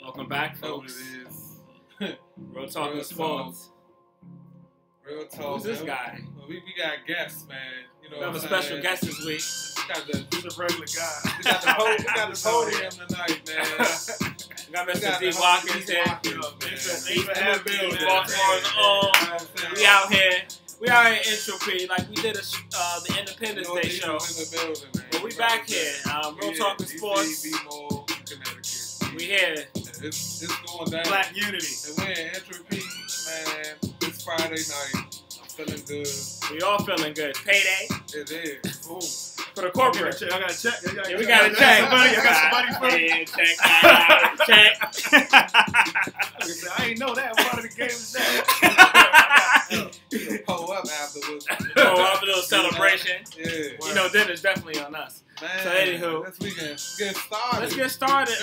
Welcome back, folks. Real Talking Sports. Real talk. Who's this guy? We got guests, man. You know, we have a special guest this week. He's a regular guy. We got the podium tonight, man. We got Mr. D Watkins here. We out here. We out here in Entropy, like we did the Independence Day show. But we back here. Real Talking Sports. Bmore, Connecticut. We here. It's going down. Black unity. And we're in Entropy, man. It's Friday night. I'm feeling good. We all feeling good. Payday. It is. Ooh. For the corporate. I got to check. We got to check. I got somebody for check. I ain't know that. What part of the game is that? Pull up afterwards. Pull up a little celebration. Yeah. You know, dinner's definitely on us. Man, so anywho, let's get started. Let's get started.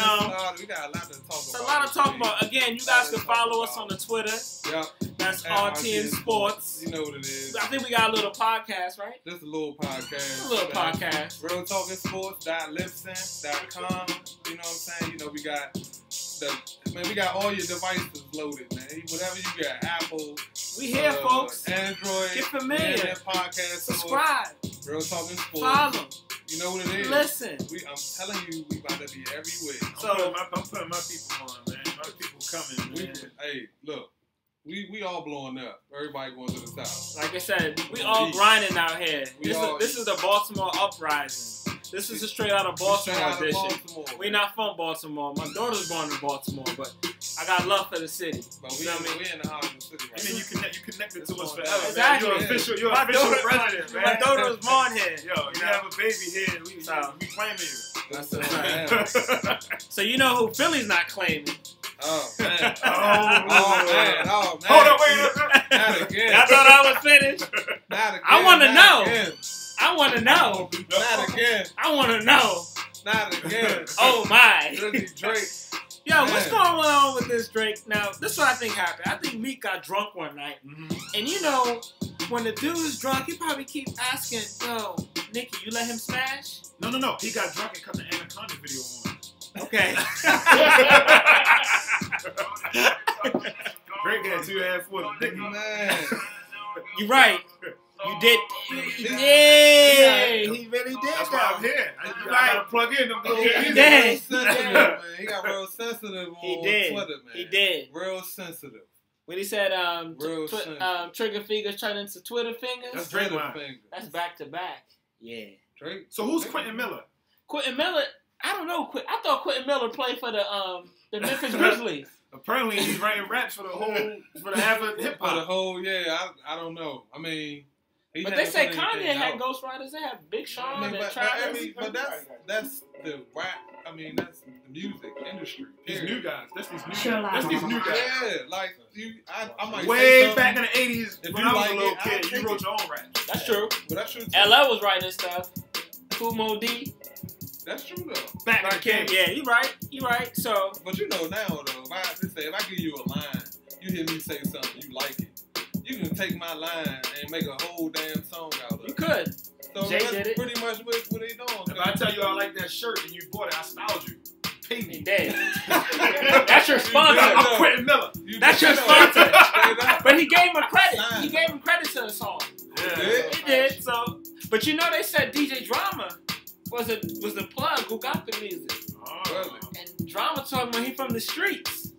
We got a lot to talk about. It's a lot to talk about. Again, you guys can follow us on the Twitter. Yep. That's RTN Sports. You know what it is. I think we got a little podcast, right? Just a little podcast. A little podcast. Real Talking Sports.libsyn.com. You know what I'm saying? You know, we got all your devices loaded, man. Whatever you got, Apple. We here, folks. Android. Get familiar. Podcast. Subscribe. Real Talking Sports. Follow. You know what it is. Listen. I'm telling you, we about to be everywhere. I'm putting my people on, man. My people coming, man. Hey, look. We all blowing up. Everybody going to the top. Like I said, we all grinding out here. This is the Baltimore uprising. This is a straight out of Baltimore edition. We not from Baltimore. My daughter's born in Baltimore, but I got love for the city. But we in the heart of the city right now. You connected to us forever. Exactly. You're official resident, man. My daughter was born here. Yo, you have a baby here. We claiming you. That's right. So you know who Philly's not claiming? Oh, man. Oh, man. Hold on, wait. Not again. I thought I was finished. Not again. I want to know. Again. I want to know. Not again. I want to know. Not again. Oh, my. Drake. Yo, what's going on with this Drake? Now, this is what I think happened. I think Meek got drunk one night. And you know, when the dude is drunk, he probably keep asking, yo, Nicki, you let him smash? No. He got drunk and cut the Anaconda video on. Okay. Drake had 2 half foot of Nicki. Man. You're right. You did. Yeah, he really did. That's why I'm here. I gotta plug in them. He did. He got real sensitive on Twitter, man. He did. Real sensitive. When he said trigger fingers turn into Twitter fingers. That's Drake line. That's back to back. Yeah. Drake. So who's Quentin Miller? Quentin Miller. I don't know. I thought Quentin Miller played for the Memphis Grizzlies. Apparently he's writing raps for the half of hip hop. For the whole, I don't know. I mean, but they say Kanye had ghostwriters. They have Big Sean and Travis. But that's the rap. I mean, that's the music industry. These new guys. That's these new guys. Yeah, like I might way say back in the 80s when I was a little kid, you wrote your own rap. That's true. But that's true too. LL was writing stuff. Kumo D. That's true though. Back in the game. Yeah, you right. So, but you know now though, if I give you a line, you hear me say something, you like it. You can take my line and make a whole damn song out of it. You could. So Jay that's did it. pretty much what they doing. If I tell you I like that shirt and you bought it, I styled you. Pay me. He did. That's your sponsor. I'm Quentin Miller. That's your sponsor. But he gave him credit. He gave him credit to the song. Yeah. He did. So, but you know they said DJ Drama was the plug who got the music. Oh. And Drama talking about he from the streets.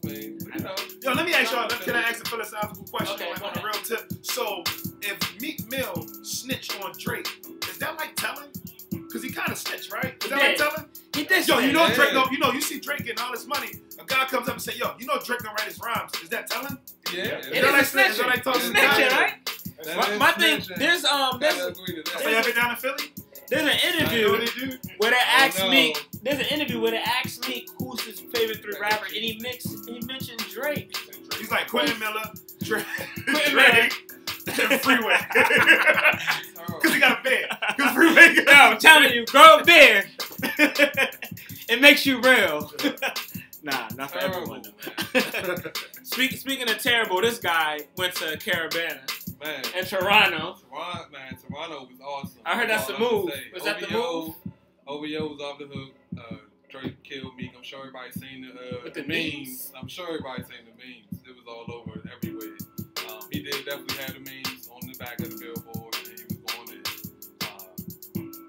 I mean, you know. Yo, let me ask y'all. Can I ask a philosophical question? Okay, on a real tip. So, if Meek Mill snitched on Drake, is that like telling? Because he kind of snitched, right? Is that like telling? He did. Yo, you know Drake. You see Drake getting all this money. A guy comes up and say, "Yo, you know Drake gonna write his rhymes." Is that telling? Yeah. It is snitching. Like snitching, right? My thing. There's ever down in Philly? There's an interview where they asked Meek. There's an interview where they asked Meek who's his favorite 3 rappers, and he mentioned Drake. He's like Quentin Miller, Drake, and Freeway. Because he got a beard. Because Freeway. No, I'm telling you, grow a beard. It makes you real. Nah, not for everyone. Speaking of terrible, this guy went to Caribana. Man. In Toronto. Toronto was awesome. I heard that's the move. Was that the move? OVO was off the hook. Drake killed Meek. I'm sure everybody's seen the memes. I'm sure everybody's seen the memes. It was all over everywhere. He did definitely have the memes on the back of the billboard, and he was going in.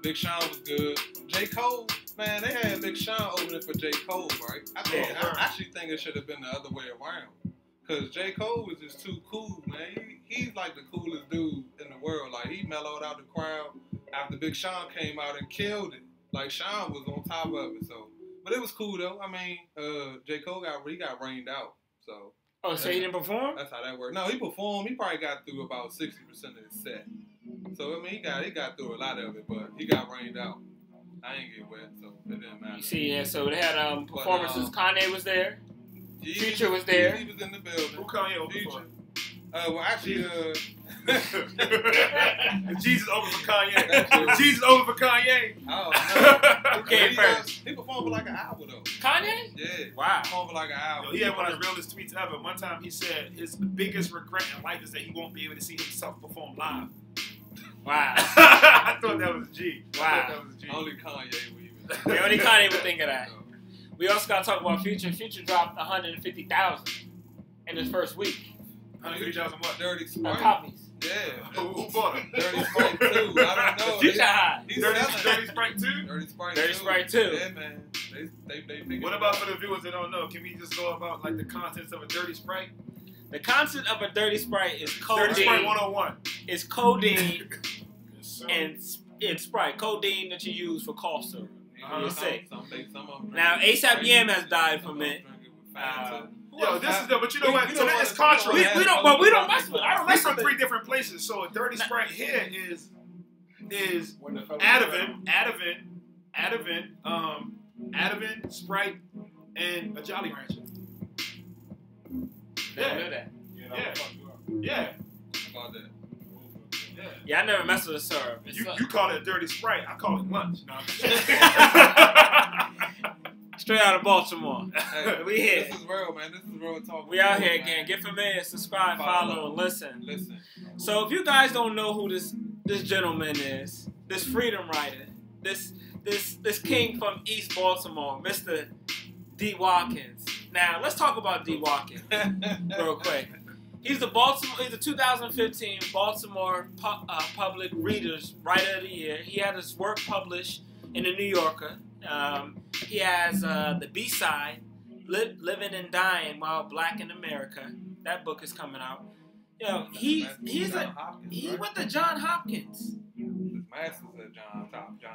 Big Sean was good. J. Cole, man, they had Big Sean opening for J. Cole, right? I actually think it should have been the other way around. Because J. Cole was just too cool, man. He's like the coolest dude in the world. Like, he mellowed out the crowd after Big Sean came out and killed it. Like, Sean was on top of it, so. But it was cool, though. I mean, J. Cole got rained out, so. Oh, so he didn't perform? That's how that worked. No, he performed. He probably got through about 60% of his set. So, I mean, he got through a lot of it, but he got rained out. I ain't get wet, so it didn't matter. You see, yeah, so they had performances. Kanye was there. Future was there. He was in the building. Who Kanye over for? Well, actually, Jesus over for Kanye. Jesus over for Kanye. Oh, no. Who came first? He performed for like an hour, though. Kanye? Yeah. Wow. He performed for like an hour. Yo, he had one of the realest tweets ever. One time he said his biggest regret in life is that he won't be able to see himself perform live. Wow. I thought that was G. Wow. Only Kanye would even. Yeah, only Kanye would think of that. We also got to talk about Future. Future dropped 150,000 in his first week. 150,000 what? Dirty Sprite. Copies. Yeah. Who bought him? Dirty Sprite 2. I don't know. Future high. Dirty Sprite 2? Dirty Sprite 2. Dirty Sprite 2. Yeah, man. They What about for the viewers that don't know? Can we just go about like the contents of a Dirty Sprite? The content of a Dirty Sprite is codeine. Dirty Sprite 101. It's codeine and Sprite. Codeine that you use for cough syrup. You're sick. Now, ASAP Yam has died from it. Yo, this is but you know what? So that's controversial. We don't mess with it. I don't We're mess from with three it. different places. So a Dirty Sprite here is Ativan, Sprite, and a Jolly Rancher. Never knew that. Yeah. About that. Yeah, I never messed with a syrup. You call it a Dirty Sprite. I call it lunch. No, Straight out of Baltimore. Hey, We here. This is real, man. This is real talk. We out here again. Get familiar, subscribe, follow, and listen. So if you guys don't know who this gentleman is, this freedom rider, this king from East Baltimore, Mr. D Watkins. Now let's talk about D Watkins real quick. He's the 2015 Baltimore Public Readers Writer of the Year. He had his work published in the New Yorker. He has the B-side, Living and Dying While Black in America. That book is coming out. You know, he went to Johns Hopkins. Masters at John.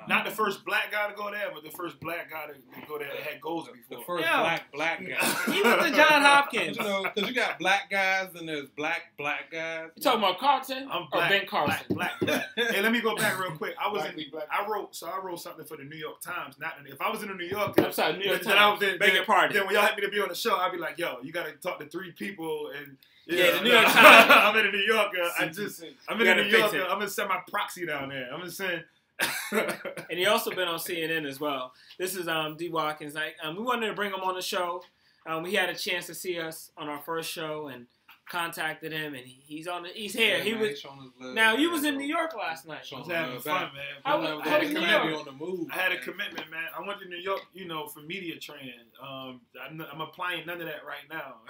Not the first black guy to go there, but the first black guy to go there that had goals before. The first black guy. He went to Johns Hopkins. You know, because you got black guys and there's black guys. You talking about Carlton I'm or black, Ben Carson? Black. Hey, let me go back real quick. I wrote something for the New York Times. If I was in the New York, I'm sorry, New York then Times. Beg your pardon. Then when y'all had me to be on the show, I'd be like, yo, you got to talk to 3 people and. Yeah, the New York Times. I'm in New York. I'm in New York. I'm gonna send my proxy down there. I'm gonna send. And he also been on CNN as well. This is D Watkins. We wanted to bring him on the show. He had a chance to see us on our first show and contacted him, and he's here. Yeah, he man, was. Now you was in New York last night. I was having fun, man. How was New York? On the move. I had a commitment, man. I went to New York, for media training. I'm applying none of that right now.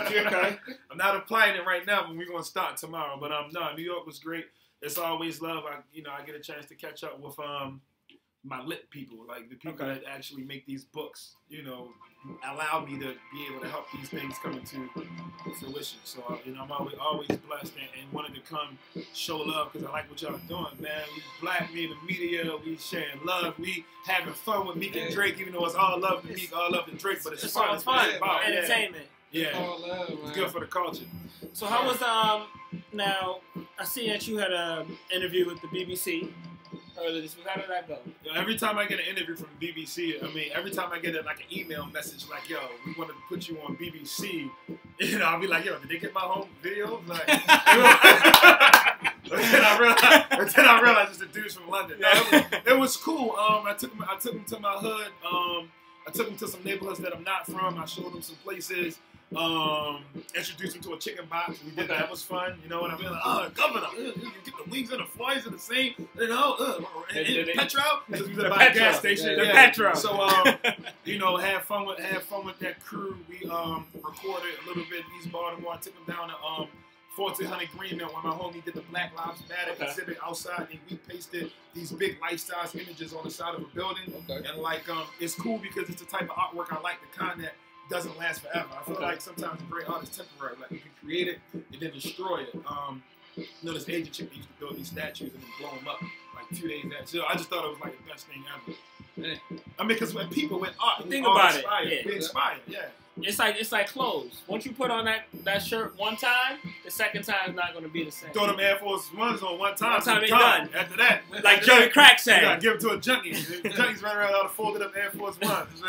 Okay. I'm not applying it right now, but we're gonna start tomorrow. But no, New York was great. It's always love. I get a chance to catch up with my lit people, like the people that actually make these books. Allow me to be able to help these things come into fruition. So I'm always blessed and wanted to come show love because I like what y'all doing, man. We black, me in the media, we sharing love, we having fun with Meek and Drake, even though it's all love to Meek, all love to Drake, but it's fun. It's fun. About entertainment. Yeah, all love, man. It's good for the culture. So how was now I see that you had an interview with the BBC earlier this week. How did that go? Every time I get an interview from BBC, every time I get an email message like, yo, we want to put you on BBC, I'll be like, yo, did they get my home video? Like, but then I realized it's the dudes from London. No, it was cool. I took them to my hood. I took them to some neighborhoods that I'm not from. I showed them some places. Introduced him to a chicken box. We did that. That was fun. You know what I mean? Like, governor, you get the wings and the fries in the same. You know, and petrol because we was at a gas station. The petrol. So you know, had fun with that crew. We recorded a little bit in East Baltimore. I took them down to 1400 Greenmill when my homie did the Black Lives Matter exhibit outside, and we pasted these big life-size images on the side of a building. And like, it's cool because it's the type of artwork I like, the kind that doesn't last forever. I feel like sometimes great art is temporary. Like you can create it and then destroy it. You know, this Asian chick that used to build these statues and then blow them up like 2 days after. So I just thought it was like the best thing ever. Yeah. I mean, because when people with art, think about inspired, it. we inspired. Yeah. It's like clothes. Once you put on that shirt one time, the second time is not going to be the same. Throw them Air Force Ones on one time. One time, it's done. After that, like Joey Crack said, you gotta give them to a junkie. The junkies run around with all the folded up Air Force Ones.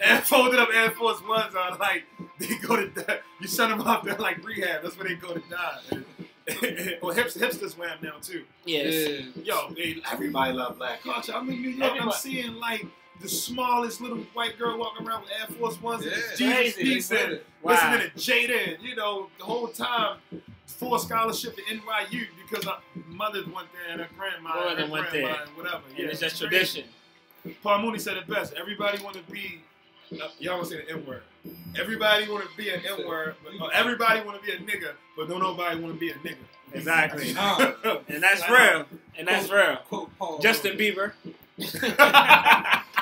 And folded up Air Force Ones are like they go to die. You send them off there like rehab. That's where they go to die. Well, hipsters wear them now too. Yes. Yo, everybody love black culture. I'm in New York. I'm seeing like the smallest little white girl walking around with Air Force Ones and Jesus Peace and listening to Jada, and you know, the whole time full scholarship to NYU because our mother went there and her grandma and whatever. And it's just tradition. Paul Mooney said it best. Everybody want to be, y'all want to say the N-word. Everybody want to be an N-word, everybody want to be a nigga, but don't nobody want to be a nigga. Exactly. And that's real. And that's real. Justin Bieber.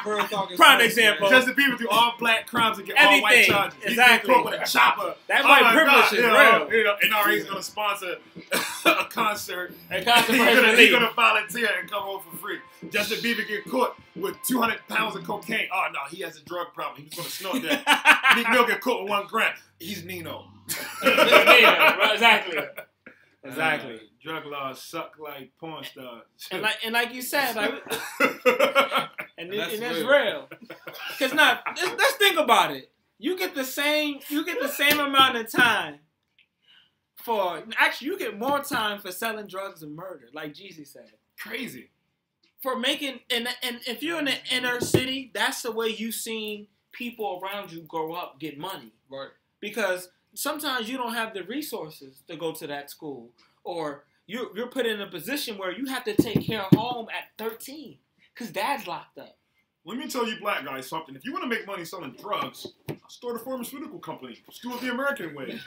Prime example. Justin Bieber do all black crimes and get all white charges. Exactly. He get with a chopper. That white privilege is real. You know, NRA's gonna sponsor a concert. A concert He's gonna volunteer and come home for free. Justin Bieber get caught with 200 pounds of cocaine. Oh no, he has a drug problem. He's gonna snort that. Meek Mill get caught with 1 gram. He's Nino. Exactly. Exactly. Drug laws suck like porn stars. And like you said, like, and that's real. Because now, let's think about it. You get the same amount of time you get more time for selling drugs and murder, like Jeezy said. Crazy. For making and if you're in the inner city, that's the way you seen people around you grow up get money. Right. Because sometimes you don't have the resources to go to that school, or you're put in a position where you have to take care of home at 13 because dad's locked up. Let me tell you black guys something. If you want to make money selling drugs, start a pharmaceutical company. Just do it the American way.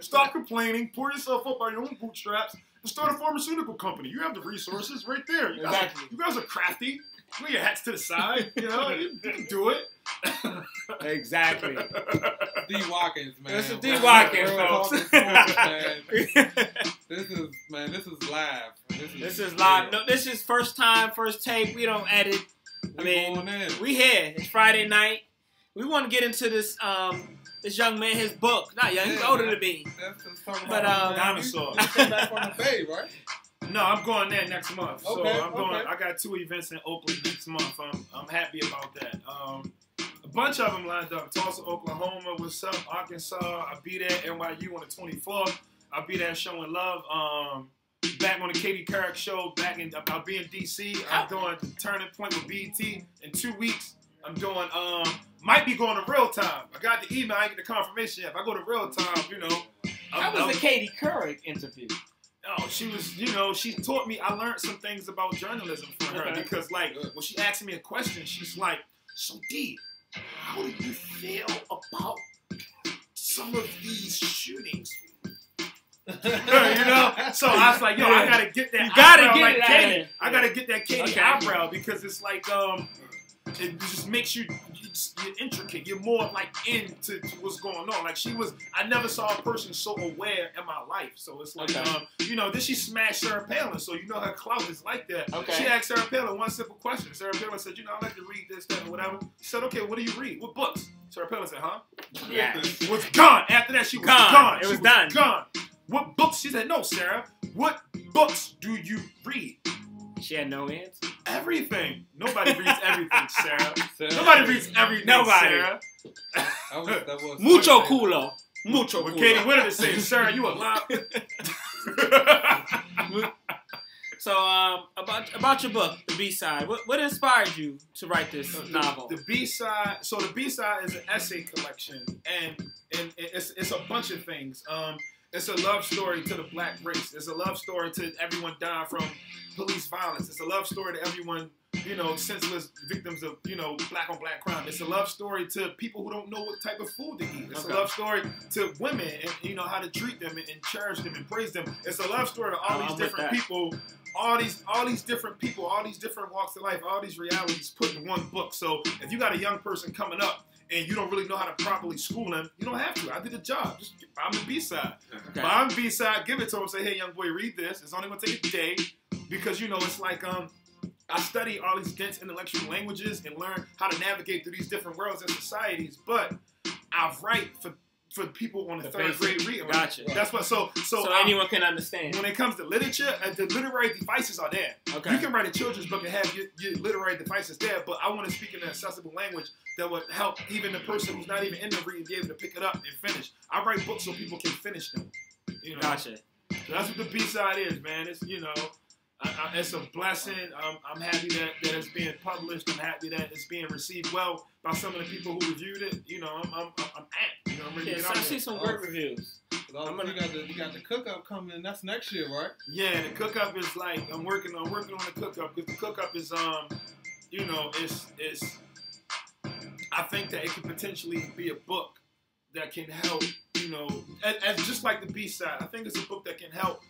Stop complaining. Pour yourself up by your own bootstraps and start a pharmaceutical company. You have the resources right there. You guys are crafty. Put your hats to the side. You know, you can do it. Exactly. D Watkins, man. This is D Watkins, folks. This is live. This is live. No, this is first time, first take. We don't edit. I mean, we here. It's Friday night. We want to get into this this young man, his book. Not young, he's older than me. But dinosaur. Back from the Bay, right? No, I'm going there next month. So okay, I'm going. I got 2 events in Oakland next month. I'm happy about that. A bunch of them lined up. Tulsa, Oklahoma. What's up? Arkansas. I'll be there. NYU on the 24th. I'll be there showing love. Back on the Katie Couric show. I'll be in DC. I'm doing the Turning Point with BET in 2 weeks. I'm doing. Might be going to Real Time. I got the email. I ain't get the confirmation yet. If I go to Real Time, you know. How was the Katie Couric interview? Oh, she was, you know, she taught me, I learned some things about journalism from her because, like, when she asked me a question, she's like, so D, how do you feel about some of these shootings? You know? So I was like, yo, I gotta get that eyebrow like Katie. I gotta get that Katie eyebrow because it's like, it just makes you're intricate. You're more like into what's going on. Like I never saw a person so aware in my life. So it's like, you know, then she smashed Sarah Palin. So you know her clout is like that. Okay. She asked Sarah Palin one simple question. Sarah Palin said, you know, I like to read this, that, and whatever. She said, okay, what do you read? What books? Sarah Palin said, huh? Yeah. Was gone. After that, she was gone. It was done. Gone. What books? She said, no, Sarah. What books do you read? She had no answer. Everything. Nobody reads everything, Sarah. Nobody reads everything, Sarah. That was Mucho culo. Mucho culo. Katie Whittaker said, Sarah, you a lie. So, about your book, The B-Side. What inspired you to write this novel? The B-Side. So the B-Side is an essay collection, and it's a bunch of things. It's a love story to the black race. It's a love story to everyone dying from police violence. It's a love story to everyone, senseless victims of, black on black crime. It's a love story to people who don't know what type of food to eat. It's a love story to women and, how to treat them and cherish them and praise them. It's a love story to all these different people, all these different people, all these different walks of life, all these realities put in one book. So if you got a young person coming up and you don't really know how to properly school them, you don't have to. I did a job. Just buy them the B-Side. Okay. Buy them the B-Side, give it to them, say, hey, young boy, read this. It's only going to take a day because, it's like I study all these dense intellectual languages and learn how to navigate through these different worlds and societies, but I write for people on the third grade reading. Gotcha. That's what. So anyone can understand. When it comes to literature, the literary devices are there. Okay. You can write a children's book and have your literary devices there, but I want to speak in an accessible language that would help even the person who's not even in the reading be able to pick it up and finish. I write books so people can finish them. Gotcha. So that's what the B-Side is, man. It's it's a blessing. I'm happy that it's being published. I'm happy that it's being received well by some of the people who reviewed it. I'm amped. I'm ready to get out I see some great reviews. You got the cook-up coming. That's next year, right? Yeah, the cook-up is like I'm working on the cook-up because the cook-up is it's. I think that it could potentially be a book that can help. As just like the B-Side. I think it's a book that can help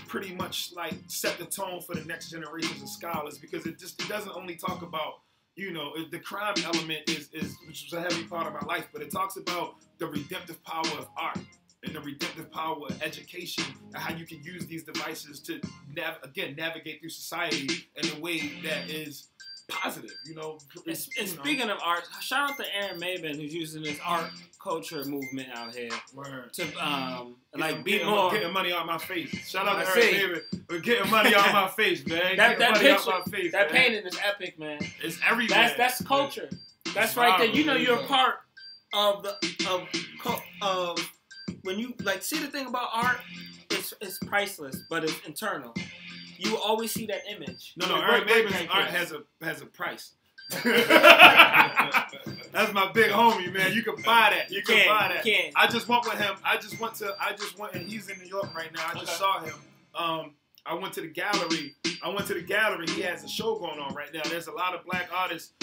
pretty much like set the tone for the next generations of scholars because it doesn't only talk about the crime element is which was a heavy part of my life, but it talks about the redemptive power of art and the redemptive power of education and how you can use these devices to navigate through society in a way that is positive, And speaking of art, shout out to Aaron Maben who's using this art culture movement out here to Bmore getting money out my face. Shout out to Aaron Maben for getting money out my face, man. That picture, that painting is epic, man. It's everywhere. That's culture. That's right there. You're a part of when you see the thing about art. It's priceless, but it's internal. You will always see that image. No, Aaron Maben's art has a price. That's my big homie, man. You can buy that. You can buy that. I just went with him. And he's in New York right now. I just saw him. I went to the gallery. He has a show going on right now. There's a lot of black artists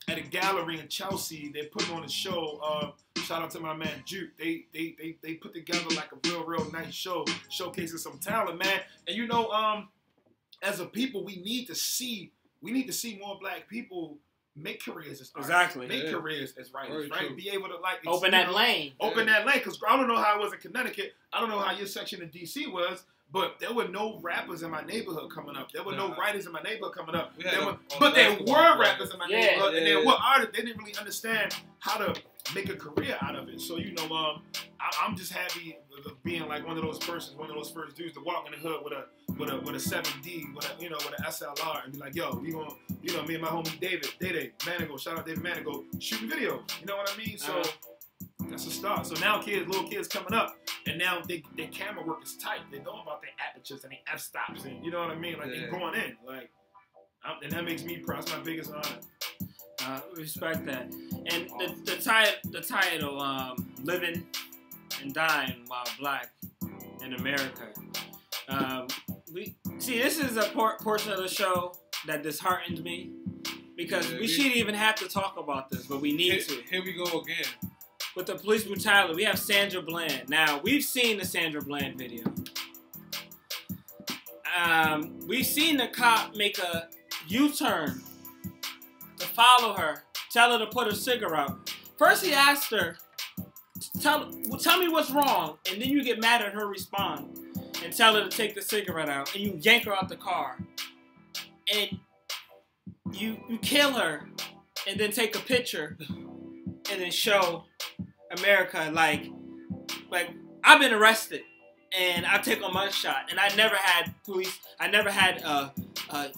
at a gallery in Chelsea. They're putting on a show. Shout out to my man Juke. They put together like a real nice show, showcasing some talent, man. And as a people, we need to see more black people make careers as artists. Exactly. Make careers as writers, right? True. Be able to open that lane. Open that lane, because I don't know how it was in Connecticut. I don't know how your section in DC was. But there were no rappers in my neighborhood coming up. There were no writers in my neighborhood coming up. But there were rappers in my neighborhood, and there were artists. They didn't really understand how to make a career out of it. So I'm just happy being like one of those persons, one of those first dudes to walk in the hood with a 7D, with an SLR, and be like, yo, we gonna, me and my homie David Manigo, shout out David Manigo, shooting video. You know what I mean? So. That's a start. So now little kids coming up, and now their camera work is tight. They know about their apertures and their f-stops, and you know what I mean? They're going in. And that makes me proud. It's my biggest honor. Respect that. And the title, Living and Dying While Black in America. This is a portion of the show that disheartens me, because we shouldn't even have to talk about this, but we need to. Here we go again. With the police brutality, we have Sandra Bland. Now, we've seen the Sandra Bland video. We've seen the cop make a U-turn to follow her, tell her to put her cigarette out. First, he asked her, tell me what's wrong, and then you get mad at her response and tell her to take the cigarette out, and you yank her out the car. And you kill her, and then take a picture, and then show America like I've been arrested and I take a mugshot, and I never had I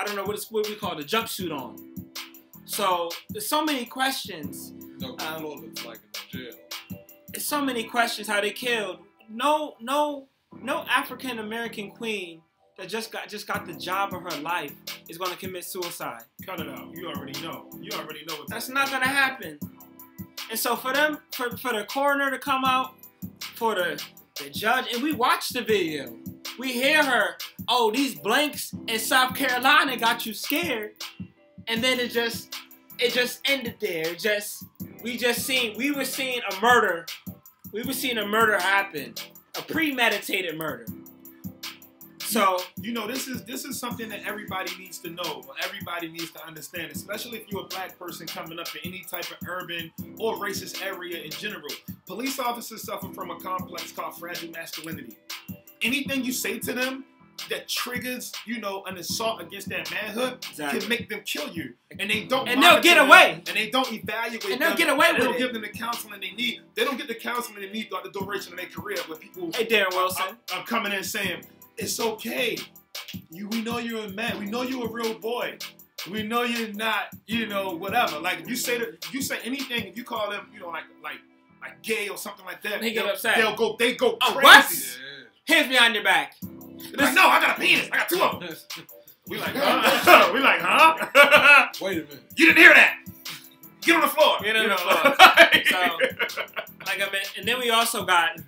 don't know what we call it, a jumpsuit on. So there's so many questions. No, it's like in jail. There's so many questions how they killed. No African American queen that just got the job of her life is going to commit suicide. Cut it out. You already know. You already know what's That's not going to happen. And so for them, for the coroner to come out, for the judge, and we watched the video. We hear her, oh, these blanks in South Carolina got you scared. And then it just ended there. We were seeing a murder. We were seeing a murder happen. A premeditated murder. So you know, this is something that everybody needs to know, or everybody needs to understand, especially if you're a black person coming up in any type of urban or racist area in general. Police officers suffer from a complex called fragile masculinity. Anything you say to them that triggers, you know, an assault against their manhood can make them kill you, and they don't. And they'll get away. And they don't evaluate. And they'll get away with it. They don't give them the counseling they need. They don't get the counseling they need throughout the duration of their career. Where people, hey, Darren Wilson, I'm coming in saying, it's okay. We know you're a man. We know you're a real boy. We know you're not, you know, whatever. Like if you say anything, if you call them, you know, like gay or something like that, they get upset. They go crazy. What? Hands behind your back. Like, no, I got a penis. I got two of them. We like, huh? We like, huh? Wait a minute. You didn't hear that? Get on the floor. Get on the floor. So, like I mean, and then we also got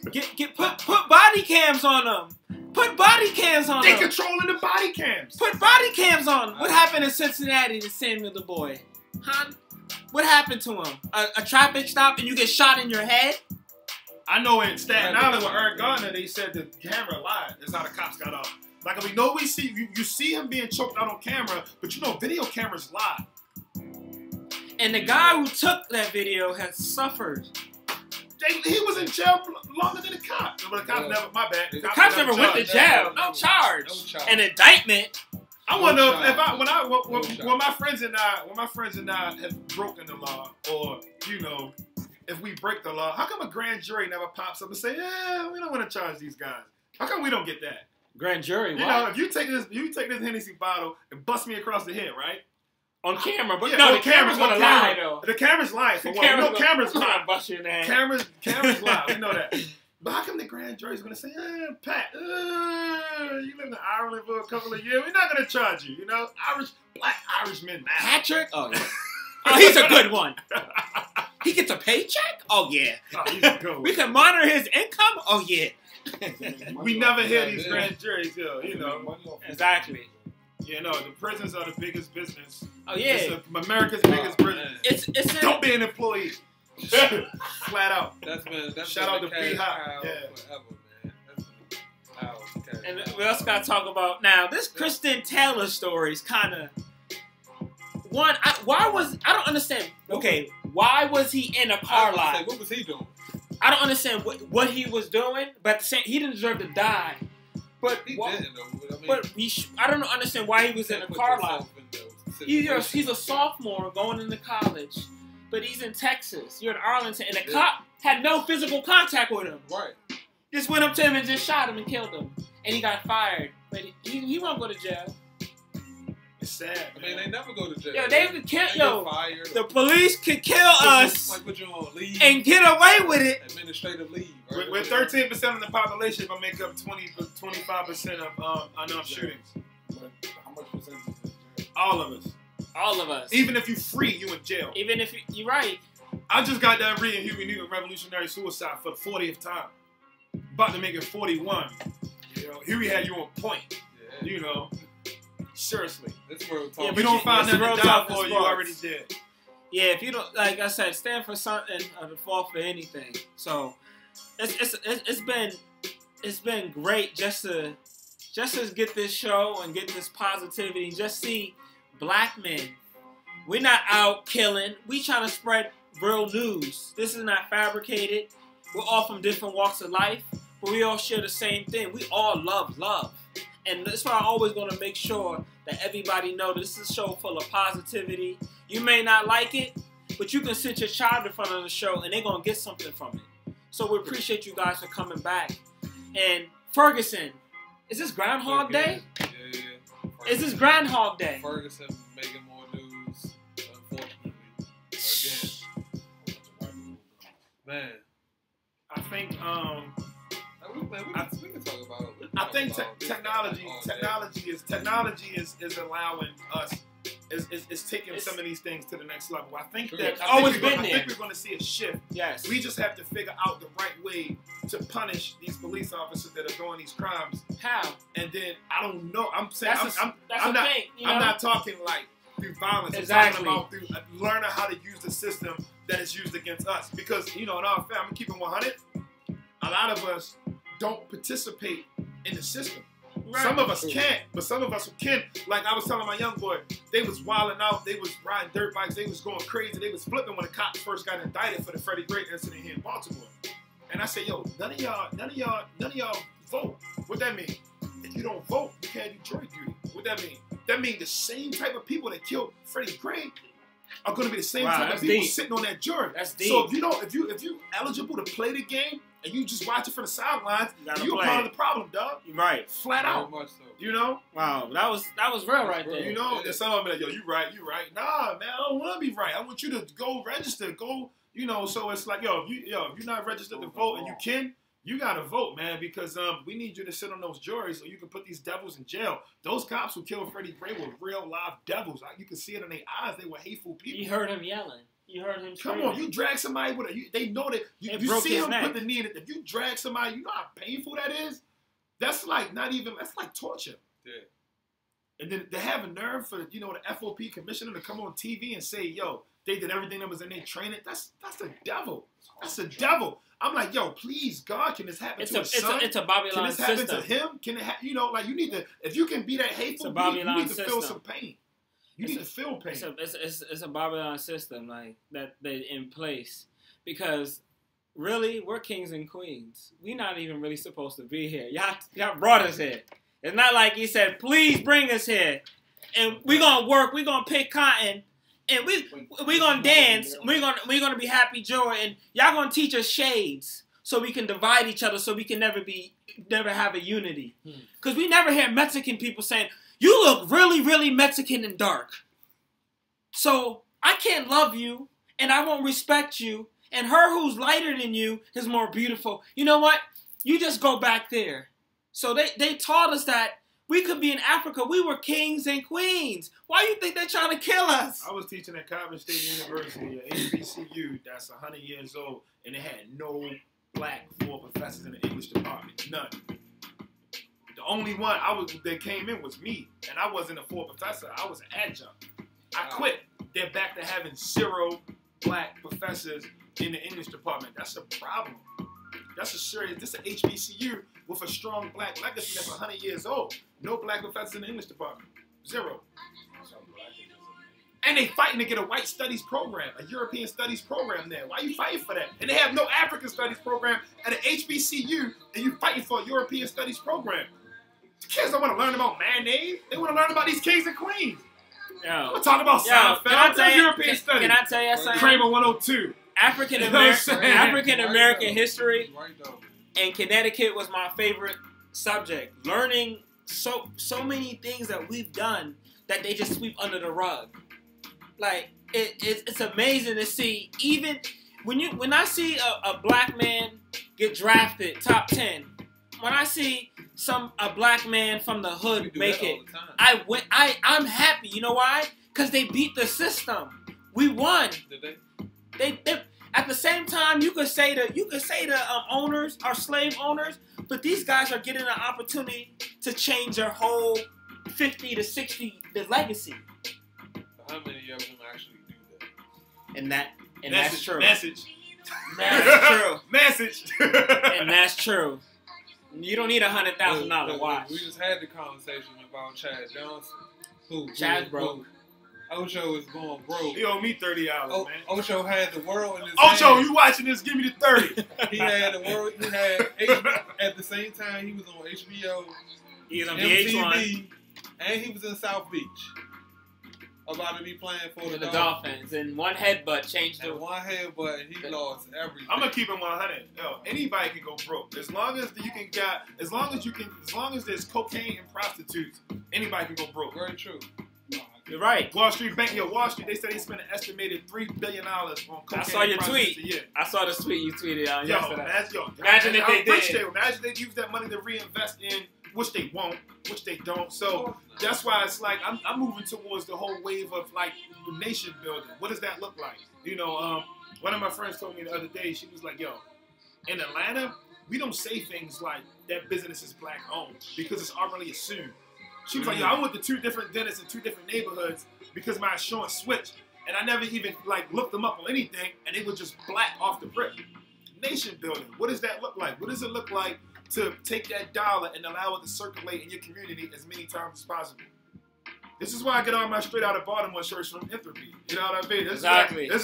put body cams on them. Put body cams on them. They controlling the body cams. Put body cams on them. What happened in Cincinnati to Samuel the Boy? Huh? What happened to him? A traffic stop and you get shot in your head? I know in Staten Island with Eric Garner, they said the camera lied. That's how the cops got off. Like, we know you see him being choked out on camera, but you know video cameras lie. And the guy who took that video has suffered. He was in jail longer than the cop. But the cops never, my bad. The cops never went to jail. No charge. An indictment. I wonder if when my friends and I have broken the law, or you know, if we break the law, how come a grand jury never pops up and say, yeah, we don't want to charge these guys? How come we don't get that? Grand jury, you know, if you take this Hennessy bottle and bust me across the head, right? On camera, but yeah, no, the camera's gonna lie though. The camera's lying. For one, no cameras lie. Bust you in the head. Cameras lie. We know that. But how come the grand jury's gonna say, Pat, you lived in Ireland for a couple of years, we're not gonna charge you, you know? Black Irishmen now. Patrick? Oh yeah. Oh, he's a good one. He gets a paycheck? Oh yeah. Oh, he's a good one. We can monitor his income? Oh yeah. We never hear these grand juries, you know. Exactly. You know, the prisons are the biggest business. Oh yeah. It's America's biggest prison. Don't be an employee. Flat out. That's shout out to B-Hop. Yeah. Forever, man. And we also got to talk about now. This Kristen Taylor story is kind of one. I don't understand. Okay, why was he in a car lot? What was he doing? I don't understand what he was doing, but he didn't deserve to die. But he didn't though. I don't understand why he was in a car lot. He's a sophomore going into college. But he's in Texas. You're in Arlington. And the cop had no physical contact with him. Right. Just went up to him and just shot him and killed him. And he got fired. But he won't go to jail. It's sad. I mean, they never go to jail. Yo, they could kill. Yo, the police could kill us. Like put you on leave. And get away with it. Administrative leave. Right? With 13% of the population, will make up 25% of unarmed shootings. But how much percentage is jail? All of us. All of us. Even if you free, you in jail. Even if you're right. I just got done reading Huey Newton Revolutionary Suicide for the 40th time. About to make it 41. You know, Huey had you on point. Yeah. You know. Seriously. This real talk. Yeah, if you don't find nothing to die for, you already did. Yeah, if you don't, like I said, stand for something or to fall for anything. So it's been great just to get this show and get this positivity and just see black men. We're not out killing. We trying to spread real news. This is not fabricated. We're all from different walks of life, but we all share the same thing. We all love love. And that's why I'm always going to make sure that everybody know this is a show full of positivity. You may not like it, but you can sit your child in front of the show and they're going to get something from it. So we appreciate you guys for coming back. And Ferguson, is this Groundhog Day? Yeah. Is this Groundhog Day? Ferguson making more news, unfortunately. Again. Man. I think, We can talk about. I think technology is allowing us. Is taking some of these things to the next level. I think we're going to see a shift. Yes. We just have to figure out the right way to punish these police officers that are doing these crimes. How? And then I don't know. I'm saying I'm not talking like through violence. Exactly. I'm talking about through learning how to use the system that is used against us. Because in our family, I'm keeping 100. A lot of us don't participate in the system. Right. Some of us can't, but some of us can. Like I was telling my young boy, they was wilding out, they was riding dirt bikes, they was going crazy, they was flipping when the cops first got indicted for the Freddie Gray incident here in Baltimore. And I said, yo, none of y'all vote. What that mean? If you don't vote, you can't do jury duty. What that mean? That means the same type of people that killed Freddie Gray are going to be the same type of people sitting on that jury. That's deep. So if you eligible to play the game and you just watch it from the sidelines, you're part of the problem, dog. Right. Flat out. Much so. Wow, that was real right there. There's some of them like, yo, you right. Nah, man, I don't want to be right. I want you to go register, so it's like, if you're not registered to vote and you gotta vote, man, because we need you to sit on those juries so you can put these devils in jail. Those cops who killed Freddie Gray were real live devils. Like, you can see it in their eyes. They were hateful people. You heard him yelling. You heard him screaming. Come on, you drag somebody with they know that you see him put the knee in it. If you drag somebody, you know how painful that is? That's like that's like torture. Yeah. And then to have a nerve for the FOP commissioner to come on TV and say, yo, they did everything that was in their training. That's the devil. That's the devil. I'm like, yo, please, God, can this happen to his son? It's a Babylon system. Can this happen to him? Can it you need to, if you can be that hateful, you need to feel some pain. You need to feel pain. It's a Babylon system like that they in place because really we're kings and queens. We're not even really supposed to be here. Y'all brought us here. It's not like he said, please bring us here, and we're gonna work. We're gonna pick cotton, and we're gonna dance. We're gonna be happy joy, and y'all gonna teach us shades so we can divide each other, so we can never have a unity. Because we never hear Mexican people saying, you look really, really Mexican and dark. So I can't love you, and I won't respect you, and her who's lighter than you is more beautiful. You know what? You just go back there. So they taught us that we could be in Africa. We were kings and queens. Why do you think they're trying to kill us? I was teaching at Caribana State University, at HBCU, that's 100 years old, and they had no black full professors in the English department. None. The only one that came in was me, and I wasn't a full professor. I was an adjunct. I quit. They're back to having 0 black professors in the English department. That's a problem. That's a serious. This is an HBCU with a strong black legacy that's 100 years old. No black professors in the English department. 0. And they fighting to get a white studies program, a European studies program there. Why are you fighting for that? And they have no African studies program at an HBCU, and you fighting for a European studies program. Kids don't want to learn about mayonnaise. They want to learn about these kings and queens. We're talking about Seinfeld. European studies. Can I tell you something? Kramer 102. African American history in Connecticut was my favorite subject. Learning so many things that we've done that they just sweep under the rug. Like it's amazing to see. Even when I see a black man get drafted top 10, when I see a black man from the hood make it, I'm happy. You know why? Because they beat the system. We won. Did they? They at the same time you could say the owners are slave owners, but these guys are getting an opportunity to change their whole 50 to 60 the legacy. How many of them actually do that? And that's true. Message. That's true. Message. And that's true. You don't need $100,000 watch. We just had the conversation about Chad Johnson. Chad's broke. Ocho is going broke. He owe me $30, man. Ocho had the world in his hands. Ocho, you watching this? Give me the 30. He had the world. He had at the same time he was on HBO. He was on MTV, VH1, and he was in South Beach. About to be playing for the Dolphins. And one headbutt changed the one headbutt, and he lost everything. I'm gonna keep it 100. Yo, anybody can go broke as long as as long as there's cocaine and prostitutes. Anybody can go broke. Very true. You're right. Wall Street Bank, Wall Street, they said they spent an estimated $3 billion on cocaine. I saw your tweet. I saw the tweet you tweeted out yesterday. Imagine if they did. Imagine they use that money to reinvest in, which they won't, which they don't. So that's why it's like I'm moving towards the whole wave of like nation building. What does that look like? You know, one of my friends told me the other day, she was like, yo, in Atlanta, we don't say things like that business is black owned because it's already assumed. She was like, yo, I went to 2 different dentists in 2 different neighborhoods because my insurance switched. And I never even like looked them up on anything, and they were just black off the rip. Nation building, what does that look like? What does it look like to take that dollar and allow it to circulate in your community as many times as possible? This is why I get all my straight out of Baltimore shirts from Entropy. You know what I mean? This is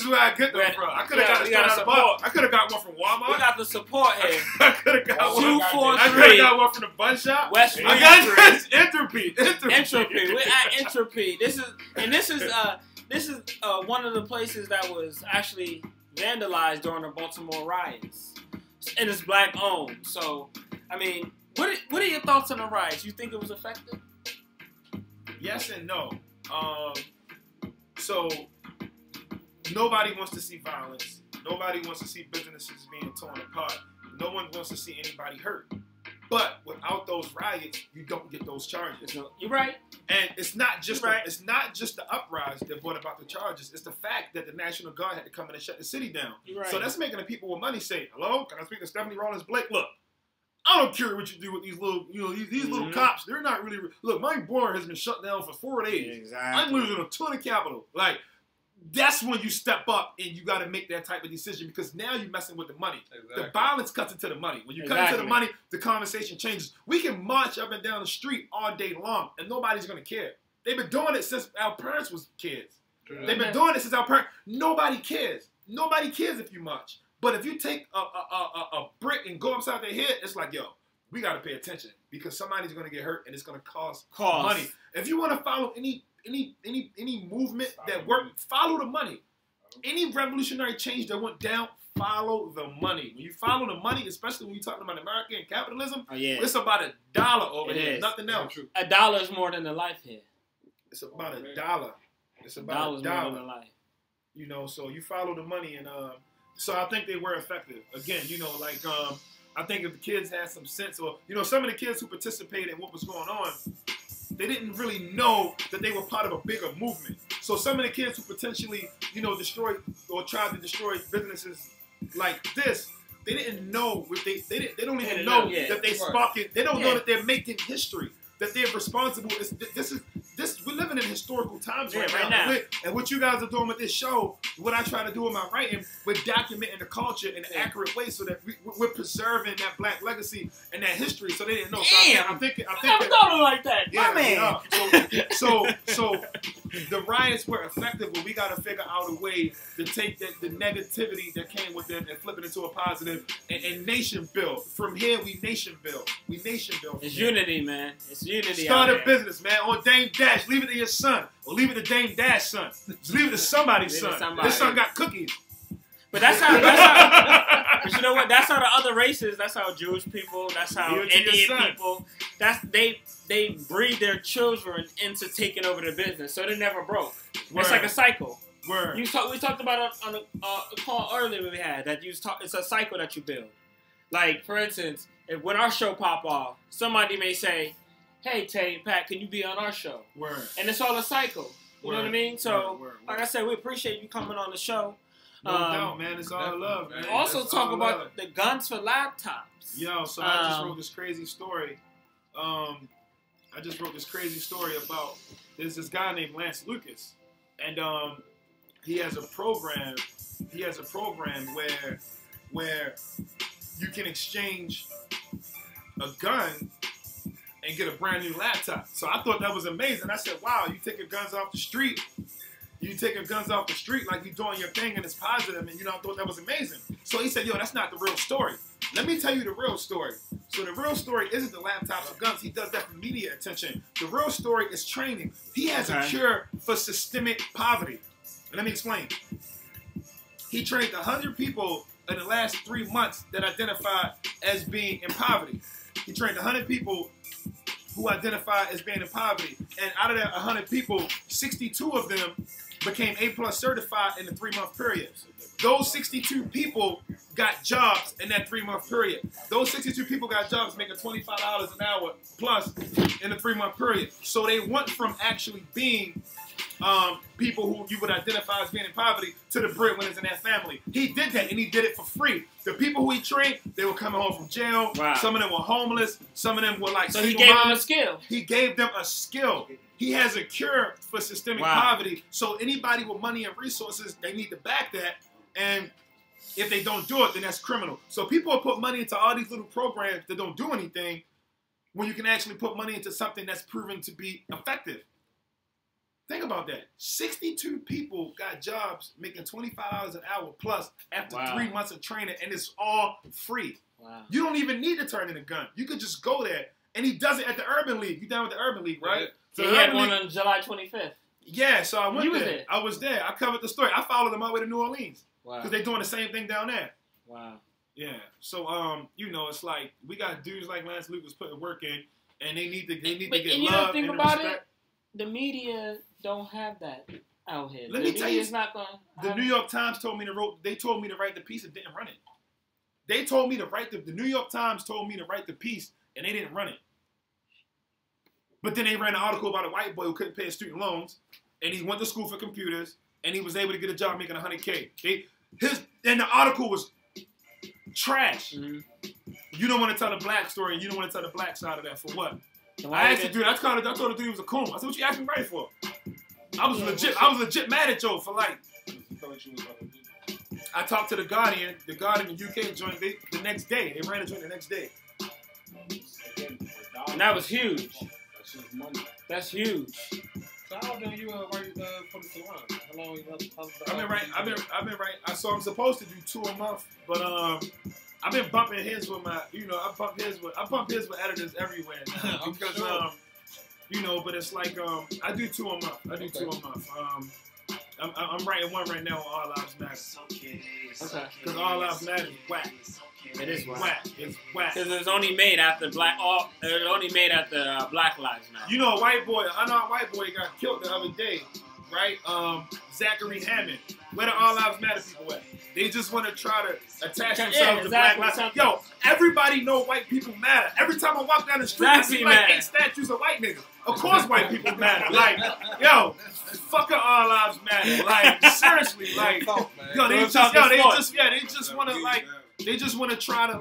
where I get them from. I could have got a straight out of Baltimore. I could have got one from Walmart. We got the support here. I could have got one. 243. I could have got one from the bun shop. West I got Entropy. Entropy. We're at Entropy. This is one of the places that was actually vandalized during the Baltimore riots, and it's black owned. So, I mean, what are your thoughts on the riots? You think it was effective? Yes and no. So nobody wants to see violence. Nobody wants to see businesses being torn apart. No one wants to see anybody hurt. But without those riots, you don't get those charges. You're right. And it's not just it's not just the uprising that brought about the charges. It's the fact that the National Guard had to come in and shut the city down. Right. So that's making the people with money say, "Hello, can I speak to Stephanie Rollins Blake? Look, I don't care what you do with these little, these little cops. They're not really. Look, my board has been shut down for 4 days. Exactly. I'm losing a ton of capital. Like, that's when you step up and you got to make that type of decision because now you're messing with the money. Exactly. The violence cuts into the money. When you cut into the money, the conversation changes. We can march up and down the street all day long and nobody's going to care. They've been doing it since our parents was kids. They've been doing it since our parents. Nobody cares. Nobody cares if you march. But if you take a brick and go upside their head, it's like, yo, we got to pay attention because somebody's going to get hurt and it's going to cost money. If you want to follow any movement that worked, follow the money. Any revolutionary change that went down, follow the money. When you follow the money, especially when you're talking about American capitalism, it's about $1 over here, nothing else. $1 is more than a life here. It's about $1. It's about $1 more than a life. You know, so you follow the money, and so I think they were effective. Again, you know, like I think if the kids had some sense, or some of the kids who participated in what was going on, they didn't really know that they were part of a bigger movement. So some of the kids who potentially, destroyed or tried to destroy businesses like this, they didn't know. They don't even know that they sparking. They don't know that they're making history. That they're responsible. We're living in historical times right now. And what you guys are doing with this show, what I try to do in my writing, we're documenting the culture in an accurate way so that we're preserving that black legacy and that history. So they didn't know. Damn, I think never thought like that. Yeah, my man. So the riots were effective, but we got to figure out a way to take the negativity that came with them and flip it into a positive and nation build. From here, we nation build. We nation build. It's unity, man. It's unity. Start a business, man. On Dame Dash, leave it to your son, or leave it to Dame Dash's son. Just leave it to somebody's son. This son got cookies. But that's how but you know what? That's how the other races. That's how Jewish people. That's how Indian people. They breed their children into taking over the business, so they never broke. It's like a cycle. We talked about it on a call earlier we had that it's a cycle that you build. Like for instance, when our show pop off, somebody may say, "Hey, Tay and Pat, can you be on our show?" And it's all a cycle. You know what I mean? So, like I said, we appreciate you coming on the show. No doubt, man. It's all love, man. Also talk about the guns for laptops. Yo, so I just wrote this crazy story. About there's this guy named Lance Lucas, and he has a program. Where you can exchange a gun and get a brand new laptop. So I thought that was amazing. I said, wow, you taking guns off the street. You taking guns off the street like you doing your thing and it's positive, and I thought that was amazing. So he said, yo, that's not the real story. Let me tell you the real story. So the real story isn't the laptops or guns. He does that for media attention. The real story is training. He has a cure for systemic poverty. And let me explain. He trained 100 people in the last 3 months that identified as being in poverty. He trained 100 people who identify as being in poverty. And out of that 100 people, 62 of them became A+ certified in the 3-month period. Those 62 people got jobs in that 3-month period. Those 62 people got jobs making $25 an hour plus in the 3-month period. So they went from actually being people who you would identify as being in poverty to the breadwinners in that family. He did that, and he did it for free. The people who he trained, they were coming home from jail. Wow. Some of them were homeless. Some of them were like so he gave them a skill. He gave them a skill. He has a cure for systemic poverty. So anybody with money and resources, they need to back that. And if they don't do it, then that's criminal. So people will put money into all these little programs that don't do anything when you can actually put money into something that's proven to be effective. Think about that. 62 people got jobs making $25 an hour plus after 3 months of training, and it's all free. Wow. You don't even need to turn in a gun. You could just go there. And he does it at the Urban League. You down with the Urban League, right? So he had one on July 25th. Yeah, so I went there. I was there. I covered the story. I followed them all the way to New Orleans. Wow. Because they're doing the same thing down there. Wow. Yeah. So, you know, it's like we got dudes like Lance Lucas putting work in, and they need to get love and respect. The media don't have that out here. Let me tell you, not going. The New York Times told me to write the piece and didn't run it. They told me to write the New York Times told me to write the piece and they didn't run it. But then they ran an article about a white boy who couldn't pay his student loans, and he went to school for computers, and he was able to get a job making $100K. And the article was trash. Mm-hmm. You don't want to tell the black story, and you don't want to tell the black side of that for what? I asked the dude. I told the dude he was a coon. I said, "What you asking me right for?" I was legit mad at Joe for like. I talked to the Guardian UK joint the next day. They ran a joint the next day. And that was huge. That's huge. So how long you write for the salon? How long you I've been writing. So I'm supposed to do 2 a month, but I've been bumping heads with I bump heads with editors everywhere now because but it's like I do 2 a month. I'm writing one right now on All Lives Matter. Okay. Because All Lives Matter is whack. It is whack. It's whack. Because it was only made after Black Lives Matter. You know a white boy got killed the other day, right? Zachary Hammond. Where the All Lives Matter people at? They just want to try to attach themselves to Black Lives Matter. Yo, everybody know white people matter. Every time I walk down the street, I see like 8 statues of white niggas. Of course white people matter. Like, yo, fuck All Lives Matter. Like, seriously, like, yo, they just want to try to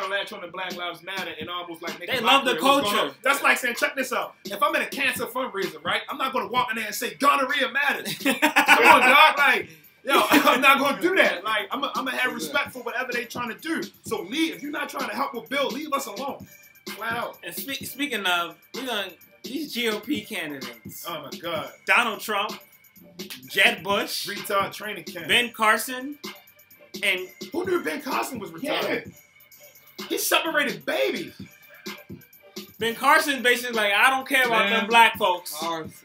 latch on to Black Lives Matter and almost like make they love the culture. That's like saying, check this out. If I'm in a cancer fundraiser, right, I'm not going to walk in there and say gonorrhea matters. Come on, dog. Like, yo, I'm not going to do that. Like, I'm going to have respect for whatever they trying to do. So leave. If you're not trying to help with Bill, leave us alone. Flat out. And speaking of, these GOP candidates. Oh my God. Donald Trump, Jeb Bush, retard training camp. Ben Carson, and who knew Ben Carson was retarded? Yeah. He separated babies. Ben Carson basically like, I don't care about them black folks.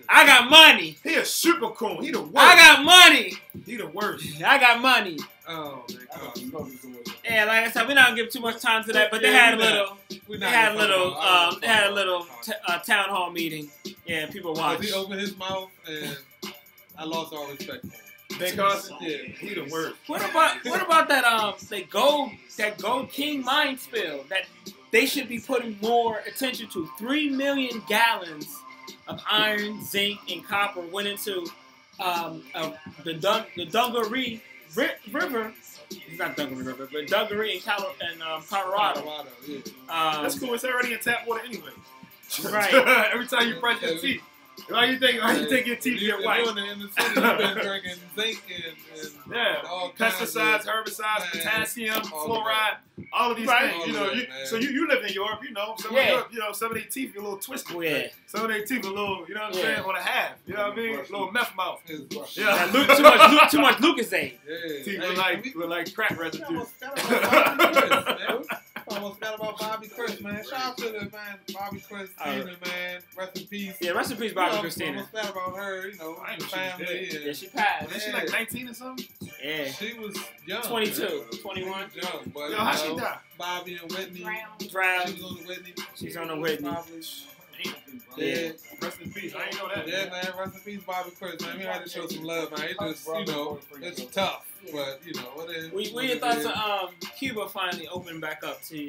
I got money. He a super coon. He the worst. I got money. He the worst. I got money. Oh, man. Yeah, like I said, we're not gonna give too much time to that, but they had a little town hall meeting. Yeah, people watched. He opened his mouth, and I lost all respect for him. Ben Carson, yeah, he the worst. What about that Gold King mine spill that they should be putting more attention to? 3 million gallons of iron, zinc, and copper went into the Dungaree River. It's not Dungaree River, but Dungaree in Colorado. Yeah. That's cool. It's already in tap water anyway. Right. Every time you brush your teeth. Why you think your teeth get white? In the city, you've been drinking zinc and all pesticides, herbicides, potassium, fluoride, all of these things. So you live in Europe, some of their teeth are a little twisted. Oh, yeah. Some of their teeth are a little, you know what I'm saying, on a half. You know what I mean? A little meth mouth. Yeah. Too much Lucasade. Teeth look like crack residue. almost forgot about Bobby Chris, man. Shout out to the man, Bobby Christina, man. Rest in peace. Yeah, rest in peace, Bobby Christina. Almost forgot about her, you know, I ain't family. Yeah, she passed. Isn't she like 19 or something? Yeah. She was young. 22, man. 21. She was young, but Yo, how she died? Bobby and Whitney. Drown. She was on the Whitney. She's on the Whitney. Yeah. Rest in peace. I ain't know that. Yeah, man. Rest in peace, Bobby Chris, man. We had to show some love, man. It just, you know, it's tough, but you know what it is. We thought Cuba finally opened back up to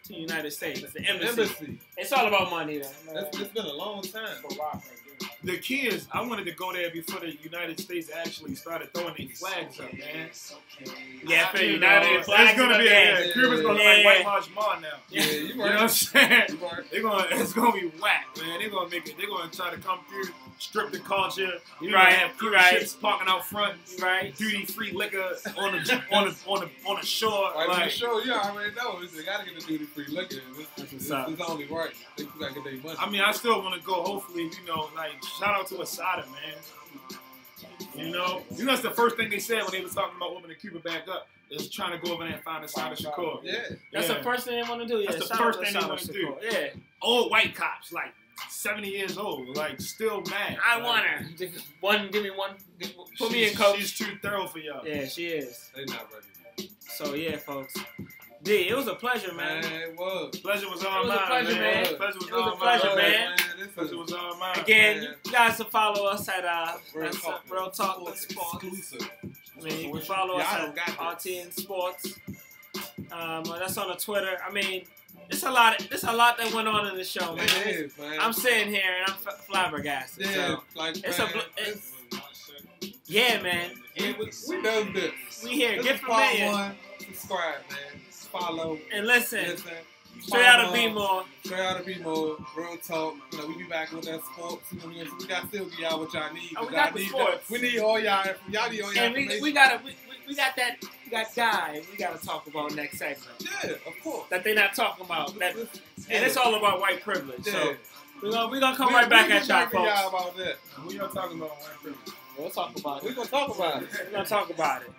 the United States. The embassy. It's all about money, though. It's been a long time. The key is, I wanted to go there before the United States actually started throwing their flags up, man. Yeah, for the United flags. It's gonna be Cuba's gonna be like White March Mall now. Yeah, you right. You know what I'm saying? Right. It's gonna be whack, man. They're gonna make it. They're gonna try to come through, strip the culture. You right. Have cruise ships parking out front. Right. Duty free liquor on the shore. Right, like, on the show, you already know. They gotta get the duty free liquor. It's only right. They gotta get their money. I mean, I still want to go. Hopefully, you know, like shout out to Asada, man. You know, that's the first thing they said when they was talking about opening Cuba back up. Is trying to go over there and find Asada Shakur. Yeah, that's the first thing they want to do. Yeah, that's the first thing they want to do. Yeah, old white cops, like 70 years old, like still mad. I want her. Give me one. Put me in, coach. She's too thorough for y'all. Yeah, she is. They not ready. So yeah, folks. D, it was a pleasure, man. It was. Pleasure was all mine, pleasure, man. Pleasure was It was all a pleasure, man. Pleasure was all mine. Again, you guys can follow us at Real Talk with Sports. Exclusive. I mean, you can follow us at RT and Sports. That's on the Twitter. I mean, it's a lot that went on in the show, man. It is, man. I'm sitting here and I'm flabbergasted. Yeah, so like yeah, man. We done this. We here. This Get familiar. One. Subscribe, man. Follow. And listen. Straight out of Bmore. Straight out of Bmore. Real talk. You know, we be back with that sports. You know, we got still be out what y'all need. Oh, we got the sports. We need all y'all. Y'all need all y'all. And we got guy we gotta talk about next segment. Yeah, of course. That they not talking about. And it's all about white privilege. Yeah. So we're gonna come right back at y'all, folks. Y'all about that. We are talking about white privilege. We'll talk about it. We're gonna talk about it. We're gonna talk about it.